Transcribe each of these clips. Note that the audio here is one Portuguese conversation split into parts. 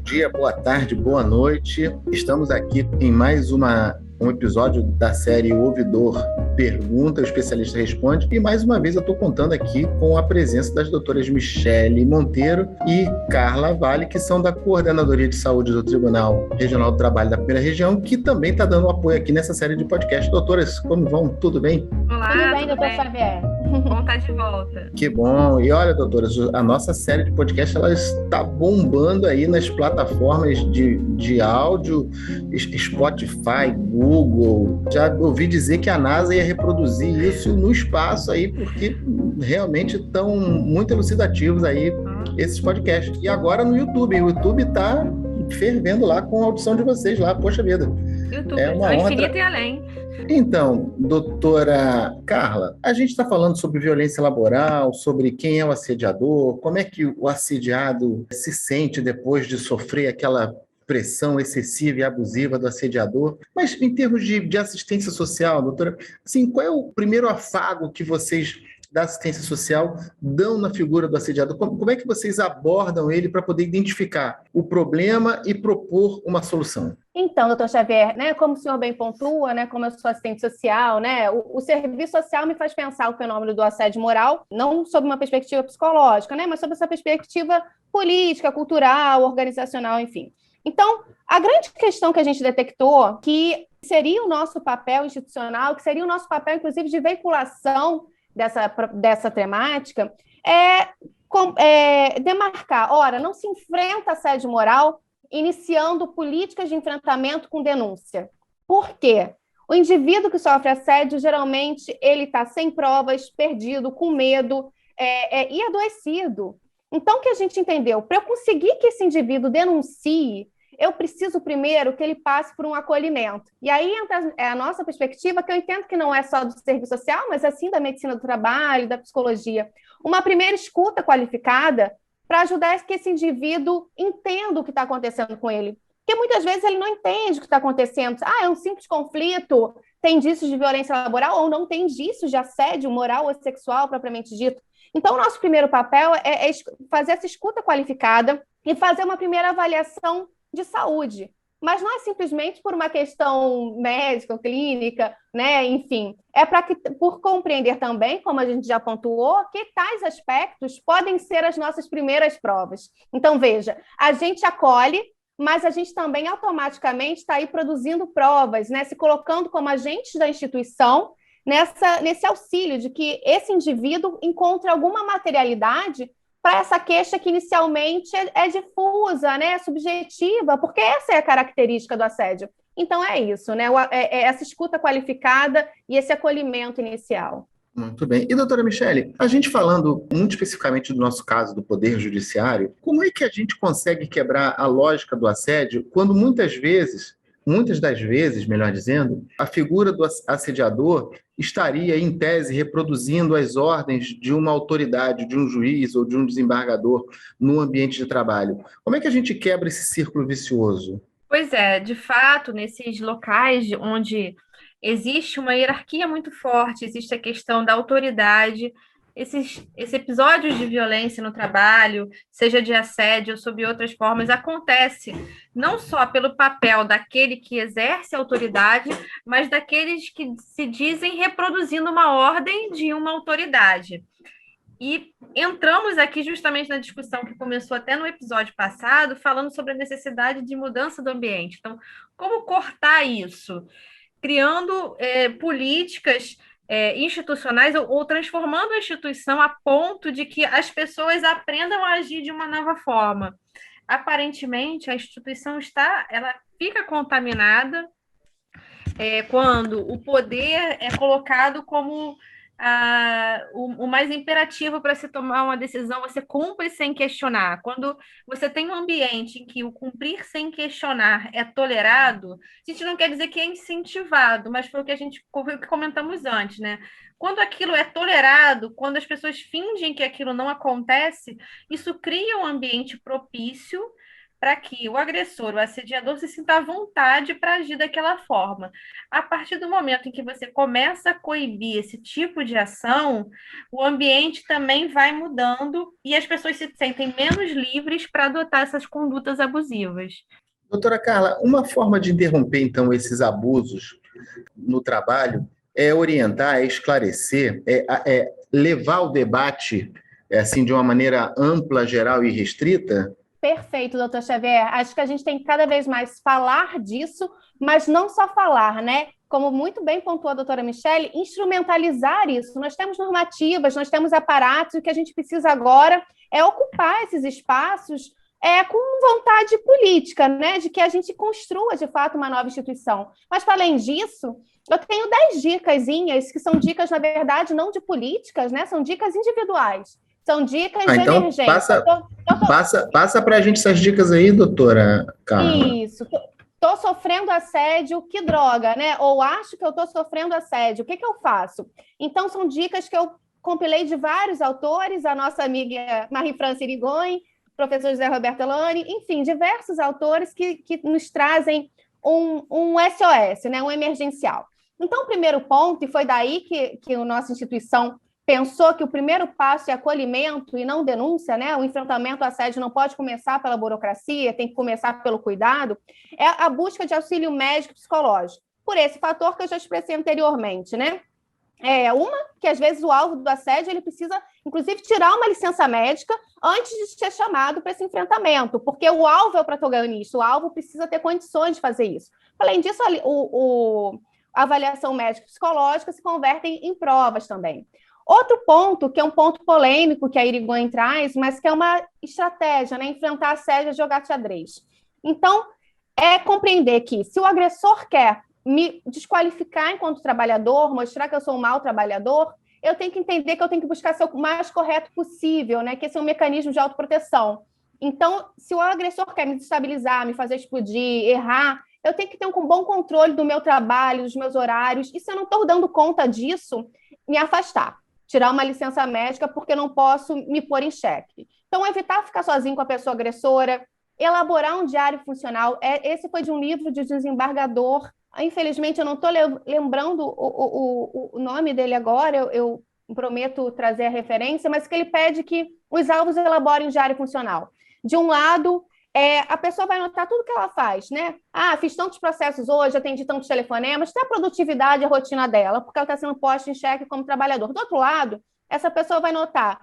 dia, boa tarde, boa noite. Estamos aqui em mais um episódio da série O Ouvidor Pergunta, o especialista responde. E mais uma vez eu estou contando aqui com a presença das doutoras Michele Monteiro e Carla Vale, que são da Coordenadoria de Saúde do Tribunal Regional do Trabalho da Primeira Região, que também está dando apoio aqui nessa série de podcast. Doutoras, como vão? Tudo bem? Olá, Tudo bem, doutor bem? Xavier? Bom estar de volta. Que bom. E olha, doutoras, a nossa série de podcast ela está bombando aí nas plataformas de áudio, Spotify, Google. Já ouvi dizer que a NASA ia reproduzir isso no espaço aí, porque realmente estão muito elucidativos aí esses podcasts. E agora no YouTube. O YouTube está fervendo lá com a audição de vocês lá. Poxa vida. YouTube, É uma honra. infinito e além. Então, doutora Carla, a gente está falando sobre violência laboral, sobre quem é o assediador, como é que o assediado se sente depois de sofrer aquela pressão excessiva e abusiva do assediador. Mas em termos de assistência social, doutora, assim, qual é o primeiro afago que vocês da assistência social dão na figura do assediador? Como é que vocês abordam ele para poder identificar o problema e propor uma solução? Então, doutor Xavier, né, como o senhor bem pontua, né, como eu sou assistente social, né, o serviço social me faz pensar o fenômeno do assédio moral, não sob uma perspectiva psicológica, né, mas sob essa perspectiva política, cultural, organizacional, enfim. Então, a grande questão que a gente detectou, que seria o nosso papel institucional, que seria o nosso papel, inclusive, de veiculação dessa temática, demarcar, ora, não se enfrenta assédio moral iniciando políticas de enfrentamento com denúncia. Por quê? O indivíduo que sofre assédio, geralmente, ele está sem provas, perdido, com medo e adoecido. Então, o que a gente entendeu? Para eu conseguir que esse indivíduo denuncie, eu preciso primeiro que ele passe por um acolhimento. E aí entra a nossa perspectiva, que eu entendo que não é só do serviço social, mas assim da medicina do trabalho, da psicologia. Uma primeira escuta qualificada para ajudar que esse indivíduo entenda o que está acontecendo com ele. Porque muitas vezes ele não entende o que está acontecendo. É um simples conflito, tem indícios de violência laboral ou não tem indícios de assédio moral ou sexual propriamente dito. Então, o nosso primeiro papel é fazer essa escuta qualificada e fazer uma primeira avaliação de saúde. Mas não é simplesmente por uma questão médica, clínica, né? Enfim, por compreender também, como a gente já pontuou, que tais aspectos podem ser as nossas primeiras provas. Então, veja, a gente acolhe, mas a gente também automaticamente está aí produzindo provas, né? Se colocando como agentes da instituição nesse auxílio de que esse indivíduo encontre alguma materialidade para essa queixa que inicialmente é difusa, né, subjetiva, porque essa é a característica do assédio. Então é isso, né, essa escuta qualificada e esse acolhimento inicial. Muito bem. E, doutora Michele, a gente falando muito especificamente do nosso caso do Poder Judiciário, como é que a gente consegue quebrar a lógica do assédio quando muitas das vezes, melhor dizendo, a figura do assediador estaria, em tese, reproduzindo as ordens de uma autoridade, de um juiz ou de um desembargador no ambiente de trabalho? Como é que a gente quebra esse círculo vicioso? Pois é, de fato, nesses locais onde existe uma hierarquia muito forte, existe a questão da autoridade, esses episódios de violência no trabalho, seja de assédio ou sob outras formas, acontece não só pelo papel daquele que exerce a autoridade, mas daqueles que se dizem reproduzindo uma ordem de uma autoridade. E entramos aqui justamente na discussão que começou até no episódio passado, falando sobre a necessidade de mudança do ambiente. Então, como cortar isso? Criando políticas institucionais ou transformando a instituição a ponto de que as pessoas aprendam a agir de uma nova forma. Aparentemente, a instituição ela fica contaminada quando o poder é colocado como o mais imperativo para se tomar uma decisão, você cumpre sem questionar. Quando você tem um ambiente em que o cumprir sem questionar é tolerado, a gente não quer dizer que é incentivado, mas foi o que comentamos antes, né? Quando aquilo é tolerado, quando as pessoas fingem que aquilo não acontece, isso cria um ambiente propício para que o agressor, o assediador, se sinta à vontade para agir daquela forma. A partir do momento em que você começa a coibir esse tipo de ação, o ambiente também vai mudando e as pessoas se sentem menos livres para adotar essas condutas abusivas. Doutora Carla, uma forma de interromper, então, esses abusos no trabalho é orientar, é esclarecer, é levar o debate assim, de uma maneira ampla, geral e restrita? Perfeito, doutor Xavier. Acho que a gente tem que cada vez mais falar disso, mas não só falar, né? Como muito bem pontuou a doutora Michele, instrumentalizar isso. Nós temos normativas, nós temos aparatos, e o que a gente precisa agora é ocupar esses espaços com vontade política, né? De que a gente construa, de fato, uma nova instituição. Mas, para além disso, eu tenho 10 dicasinhas, que são dicas, na verdade, não de políticas, né? São dicas individuais. São dicas de então emergência. Passa para a gente essas dicas aí, doutora Carla. Isso. Estou sofrendo assédio, que droga, né? Ou acho que eu estou sofrendo assédio, o que eu faço? Então, são dicas que eu compilei de vários autores, a nossa amiga Marie-France Irigoyen, professor José Roberto Elani, enfim, diversos autores que nos trazem um SOS, né? Um emergencial. Então, o primeiro ponto, e foi daí que a nossa instituição pensou que o primeiro passo é acolhimento e não denúncia, né? O enfrentamento ao assédio não pode começar pela burocracia, tem que começar pelo cuidado, é a busca de auxílio médico e psicológico, por esse fator que eu já expressei anteriormente, né? Que às vezes o alvo do assédio, ele precisa, inclusive, tirar uma licença médica antes de ser chamado para esse enfrentamento, porque o alvo é o protagonista, o alvo precisa ter condições de fazer isso. Além disso, a avaliação médica e psicológica se convertem em provas também. Outro ponto, que é um ponto polêmico que a Irigoyen traz, mas que é uma estratégia, né? Enfrentar assédio é jogar xadrez. Então, é compreender que se o agressor quer me desqualificar enquanto trabalhador, mostrar que eu sou um mau trabalhador, eu tenho que entender que eu tenho que buscar ser o mais correto possível, né? Que esse é um mecanismo de autoproteção. Então, se o agressor quer me desestabilizar, me fazer explodir, errar, eu tenho que ter um bom controle do meu trabalho, dos meus horários, e se eu não estou dando conta disso, me afastar. Tirar uma licença médica porque não posso me pôr em xeque. Então, evitar ficar sozinho com a pessoa agressora, elaborar um diário funcional. Esse foi de um livro de desembargador. Infelizmente, eu não estou lembrando o nome dele agora, eu prometo trazer a referência, mas que ele pede que os alvos elaborem um diário funcional. De um lado, a pessoa vai anotar tudo que ela faz, né? Fiz tantos processos hoje, atendi tantos telefonemas, tem a produtividade, a rotina dela, porque ela está sendo posta em xeque como trabalhador. Do outro lado, essa pessoa vai notar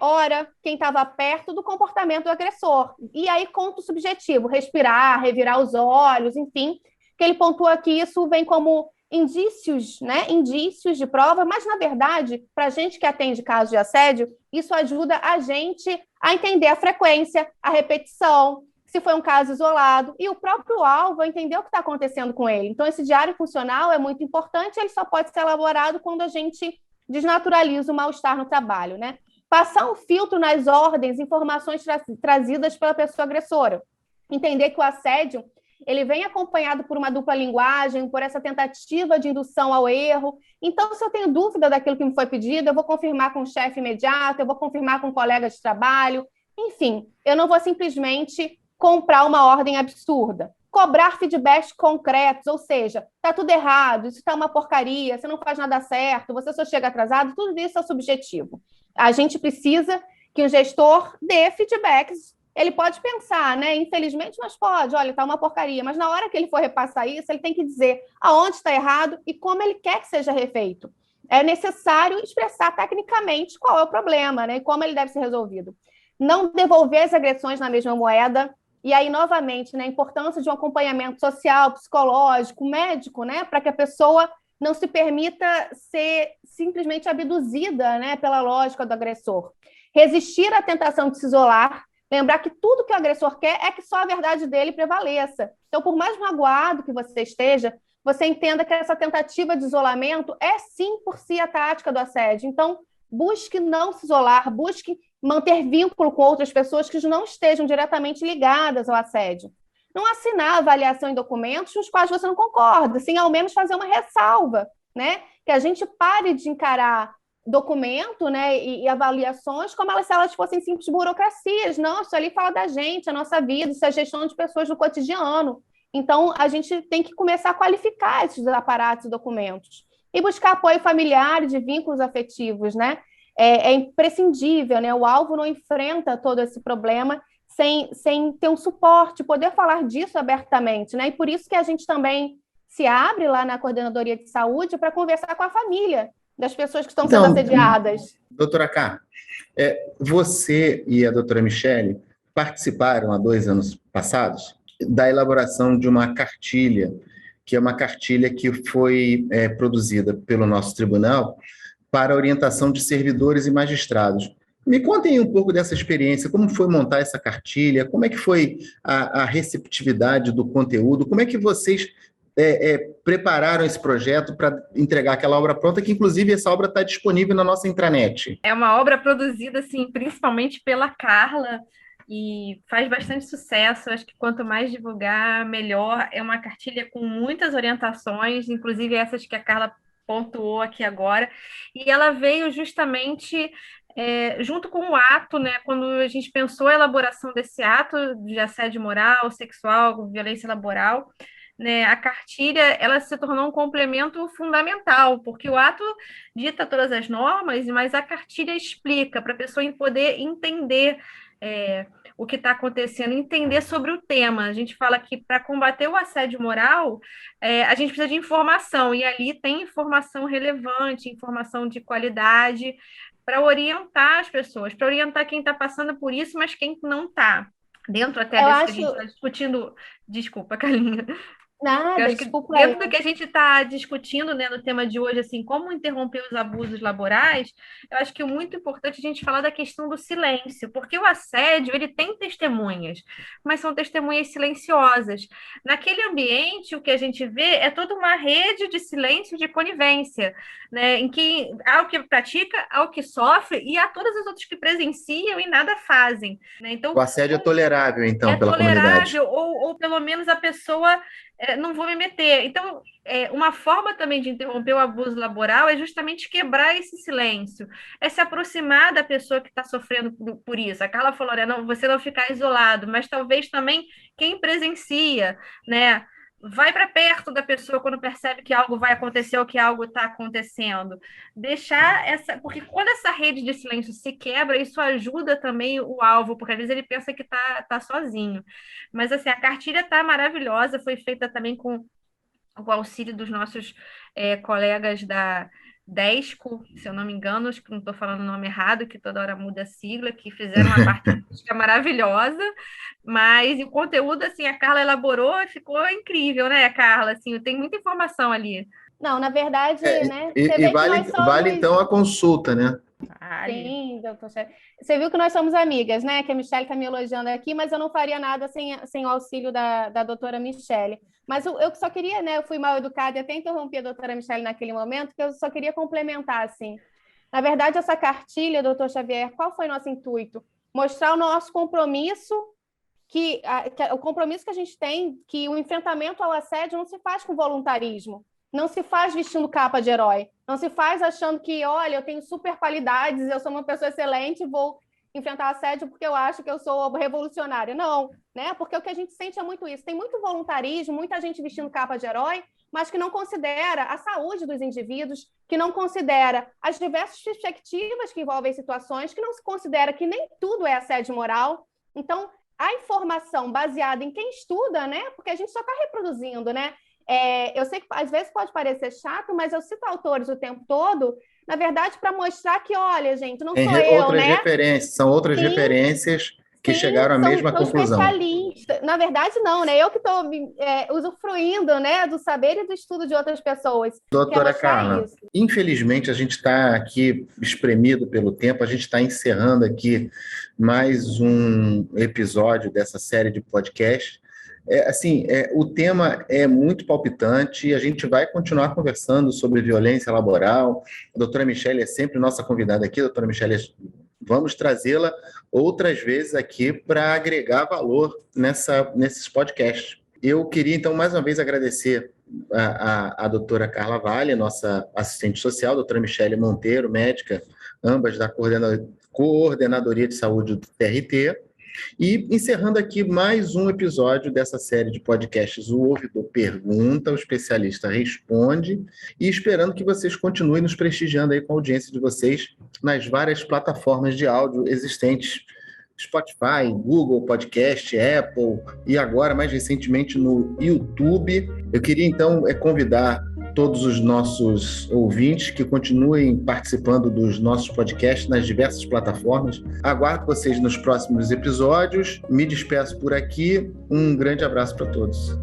hora, quem estava perto do comportamento do agressor. E aí, conta o subjetivo, respirar, revirar os olhos, enfim, que ele pontua que isso vem como indícios, né? Indícios de prova, mas, na verdade, para a gente que atende casos de assédio, isso ajuda a gente a entender a frequência, a repetição, se foi um caso isolado, e o próprio alvo a entender o que está acontecendo com ele. Então, esse diário funcional é muito importante, ele só pode ser elaborado quando a gente desnaturaliza o mal-estar no trabalho, né? Passar um filtro nas ordens, informações trazidas pela pessoa agressora. Entender que o assédio ele vem acompanhado por uma dupla linguagem, por essa tentativa de indução ao erro. Então, se eu tenho dúvida daquilo que me foi pedido, eu vou confirmar com o chefe imediato, eu vou confirmar com um colega de trabalho. Enfim, eu não vou simplesmente comprar uma ordem absurda. Cobrar feedbacks concretos, ou seja, está tudo errado, isso está uma porcaria, você não faz nada certo, você só chega atrasado, tudo isso é subjetivo. A gente precisa que o gestor dê feedbacks. Ele pode pensar, né? Infelizmente, mas pode, olha, está uma porcaria. Mas na hora que ele for repassar isso, ele tem que dizer aonde está errado e como ele quer que seja refeito. É necessário expressar tecnicamente qual é o problema, né? E como ele deve ser resolvido. Não devolver as agressões na mesma moeda. E aí, novamente, né, a importância de um acompanhamento social, psicológico, médico, né? Para que a pessoa não se permita ser simplesmente abduzida, né, pela lógica do agressor. Resistir à tentação de se isolar. Lembrar que tudo que o agressor quer é que só a verdade dele prevaleça. Então, por mais magoado que você esteja, você entenda que essa tentativa de isolamento é, sim, por si, a tática do assédio. Então, busque não se isolar, busque manter vínculo com outras pessoas que não estejam diretamente ligadas ao assédio. Não assinar avaliação em documentos nos quais você não concorda, sim, ao menos fazer uma ressalva, né? Que a gente pare de encarar documento, né, e avaliações como se elas fossem simples burocracias. Não, isso ali fala da gente, a nossa vida, isso é a gestão de pessoas no cotidiano. Então, a gente tem que começar a qualificar esses aparatos e documentos. E buscar apoio familiar e de vínculos afetivos, né? É imprescindível, né? O alvo não enfrenta todo esse problema sem ter um suporte, poder falar disso abertamente, né? E por isso que a gente também se abre lá na Coordenadoria de Saúde para conversar com a família das pessoas que estão sendo assediadas. Doutora Cá, você e a doutora Michele participaram, há 2 anos passados, da elaboração de uma cartilha, que é uma cartilha que foi produzida pelo nosso tribunal para orientação de servidores e magistrados. Me contem um pouco dessa experiência, como foi montar essa cartilha, como é que foi a receptividade do conteúdo, como é que vocês prepararam esse projeto para entregar aquela obra pronta, que inclusive essa obra está disponível na nossa intranet. É uma obra produzida, assim, principalmente pela Carla, e faz bastante sucesso. Acho que quanto mais divulgar, melhor. É uma cartilha com muitas orientações, inclusive essas que a Carla pontuou aqui agora, e ela veio justamente junto com o ato, né? Quando a gente pensou a elaboração desse ato de assédio moral, sexual, violência laboral, né, a cartilha ela se tornou um complemento fundamental, porque o ato dita todas as normas, mas a cartilha explica para a pessoa poder entender o que está acontecendo, entender sobre o tema. A gente fala que para combater o assédio moral, a gente precisa de informação, e ali tem informação relevante, informação de qualidade, para orientar as pessoas, para orientar quem está passando por isso, mas quem não está. Dentro até desse que a gente está discutindo. Desculpa, Carlinha. Nada, desculpa. Dentro do que a gente está discutindo, né, no tema de hoje, assim, como interromper os abusos laborais, eu acho que é muito importante a gente falar da questão do silêncio, porque o assédio, ele tem testemunhas, mas são testemunhas silenciosas. Naquele ambiente, o que a gente vê é toda uma rede de silêncio, de conivência, né, em que há o que pratica, há o que sofre, e há todas as outras que presenciam e nada fazem, né? Então, o assédio é tolerável, então, pela comunidade. Ou pelo menos a pessoa... não vou me meter. Então, uma forma também de interromper o abuso laboral é justamente quebrar esse silêncio, é se aproximar da pessoa que está sofrendo por isso. A Carla falou, não, você não ficar isolado, mas talvez também quem presencia, né? Vai para perto da pessoa quando percebe que algo vai acontecer ou que algo está acontecendo. Deixar porque quando essa rede de silêncio se quebra, isso ajuda também o alvo, porque às vezes ele pensa que está sozinho. Mas assim, a cartilha está maravilhosa, foi feita também com o auxílio dos nossos colegas da Desco, se eu não me engano, acho que não estou falando o nome errado, que toda hora muda a sigla, que fizeram uma parte maravilhosa, mas o conteúdo, assim, a Carla elaborou e ficou incrível, né, Carla? Assim, tem muita informação ali. Não, na verdade, né? E vale, então, a consulta, né? Sim, doutor. Você viu que nós somos amigas, né? Que a Michele está me elogiando aqui, mas eu não faria nada sem o auxílio da doutora Michele. Mas eu só queria, né? Eu fui mal educada e até interrompi a doutora Michele naquele momento, que eu só queria complementar, assim. Na verdade, essa cartilha, doutor Xavier, qual foi o nosso intuito? Mostrar o nosso compromisso, o compromisso que a gente tem, que o enfrentamento ao assédio não se faz com voluntarismo. Não se faz vestindo capa de herói. Não se faz achando que, olha, eu tenho super qualidades, eu sou uma pessoa excelente, vou enfrentar assédio porque eu acho que eu sou revolucionária. Não, né? Porque o que a gente sente é muito isso. Tem muito voluntarismo, muita gente vestindo capa de herói, mas que não considera a saúde dos indivíduos, que não considera as diversas perspectivas que envolvem situações, que não se considera que nem tudo é assédio moral. Então, a informação baseada em quem estuda, né? Porque a gente só está reproduzindo, né? Eu sei que às vezes pode parecer chato, mas eu cito autores o tempo todo, na verdade, para mostrar que, olha, gente, não sou eu, né? São outras referências que chegaram à mesma conclusão. Especialistas. Na verdade, não, né? Eu que estou usufruindo, né, do saber e do estudo de outras pessoas. Doutora Carla, infelizmente a gente está aqui espremido pelo tempo, a gente está encerrando aqui mais um episódio dessa série de podcast. O tema é muito palpitante e a gente vai continuar conversando sobre violência laboral. A doutora Michele é sempre nossa convidada aqui. Doutora Michele, vamos trazê-la outras vezes aqui para agregar valor nesses podcasts. Eu queria, então, mais uma vez agradecer a doutora Carla Vale, nossa assistente social, doutora Michele Monteiro, médica, ambas da Coordenadoria de Saúde do TRT, e encerrando aqui mais um episódio dessa série de podcasts O Ouvidor Pergunta, o Especialista Responde, e esperando que vocês continuem nos prestigiando aí com a audiência de vocês nas várias plataformas de áudio existentes, Spotify, Google Podcast, Apple e agora, mais recentemente, no YouTube. Eu queria, então, convidar todos os nossos ouvintes que continuem participando dos nossos podcasts nas diversas plataformas. Aguardo vocês nos próximos episódios. Me despeço por aqui. Um grande abraço para todos.